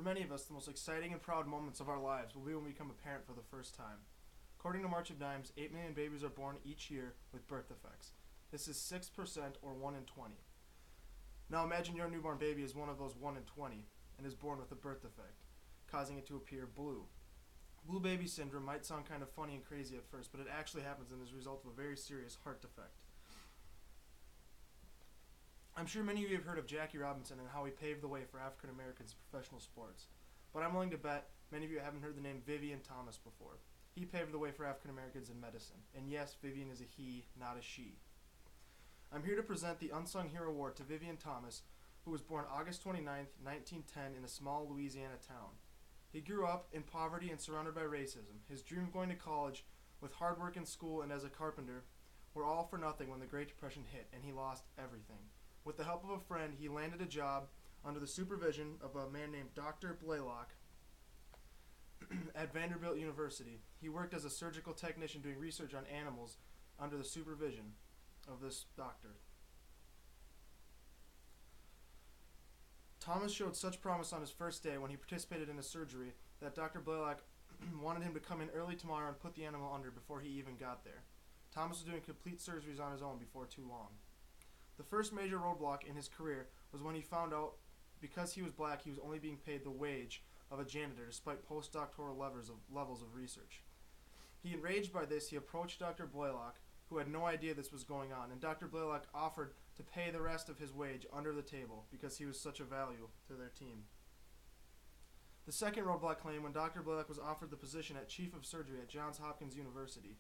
many of us, the most exciting and proud moments of our lives will be when we become a parent for the first time. According to March of Dimes, 8 million babies are born each year with birth defects. This is 6% or 1 in 20. Now imagine your newborn baby is one of those 1 in 20 and is born with a birth defect, causing it to appear blue. Blue baby syndrome might sound kind of funny and crazy at first, but it actually happens and is a result of a very serious heart defect. I'm sure many of you have heard of Jackie Robinson and how he paved the way for African Americans in professional sports, but I'm willing to bet many of you haven't heard the name Vivien Thomas before. He paved the way for African Americans in medicine, and yes, Vivien is a he, not a she. I'm here to present the Unsung Hero Award to Vivien Thomas, who was born August 29, 1910 in a small Louisiana town. He grew up in poverty and surrounded by racism. His dream of going to college, with hard work in school and as a carpenter, were all for nothing when the Great Depression hit, and he lost everything. With the help of a friend, he landed a job under the supervision of a man named Dr. Blaylock at Vanderbilt University. He worked as a surgical technician doing research on animals under the supervision of this doctor. Thomas showed such promise on his first day when he participated in a surgery that Dr. Blaylock wanted him to come in early tomorrow and put the animal under before he even got there. Thomas was doing complete surgeries on his own before too long. The first major roadblock in his career was when he found out because he was black he was only being paid the wage of a janitor despite postdoctoral levels of research. He, enraged by this, he approached Dr. Blaylock, who had no idea this was going on, and Dr. Blaylock offered to pay the rest of his wage under the table because he was such a value to their team. The second roadblock came when Dr. Blaylock was offered the position at Chief of Surgery at Johns Hopkins University.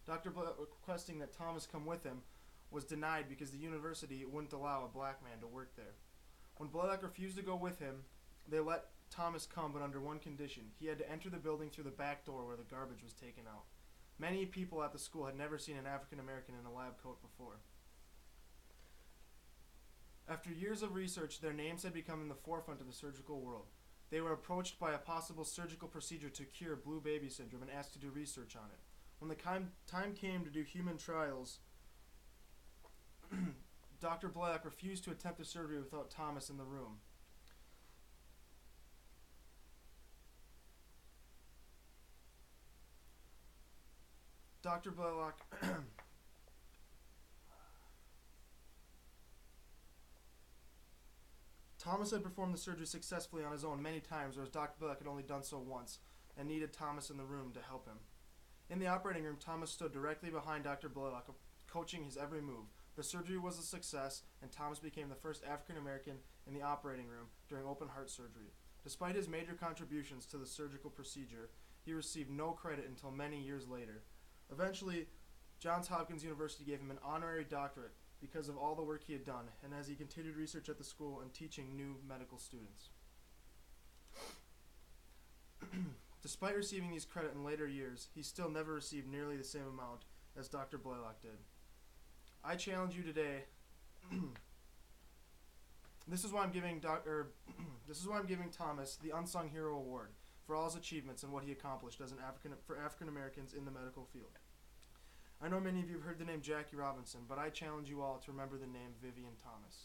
Dr. Blaylock, requesting that Thomas come with him, was denied because the university wouldn't allow a black man to work there. When Blaylock refused to go with him, they let Thomas come, but under one condition. He had to enter the building through the back door where the garbage was taken out. Many people at the school had never seen an African American in a lab coat before. After years of research, their names had become in the forefront of the surgical world. They were approached by a possible surgical procedure to cure blue baby syndrome and asked to do research on it. When the time came to do human trials, Dr. Blaylock refused to attempt the surgery without Thomas in the room. Dr. Blaylock Thomas had performed the surgery successfully on his own many times, whereas Dr. Blaylock had only done so once and needed Thomas in the room to help him. In the operating room, Thomas stood directly behind Dr. Blaylock, coaching his every move. The surgery was a success, and Thomas became the first African American in the operating room during open heart surgery. Despite his major contributions to the surgical procedure, he received no credit until many years later. Eventually, Johns Hopkins University gave him an honorary doctorate because of all the work he had done, and as he continued research at the school and teaching new medical students. Despite receiving these credit in later years, he still never received nearly the same amount as Dr. Blaylock did. I challenge you today. This is why I'm giving Thomas the Unsung Hero Award for all his achievements and what he accomplished as for African Americans in the medical field. I know many of you have heard the name Jackie Robinson, but I challenge you all to remember the name Vivien Thomas.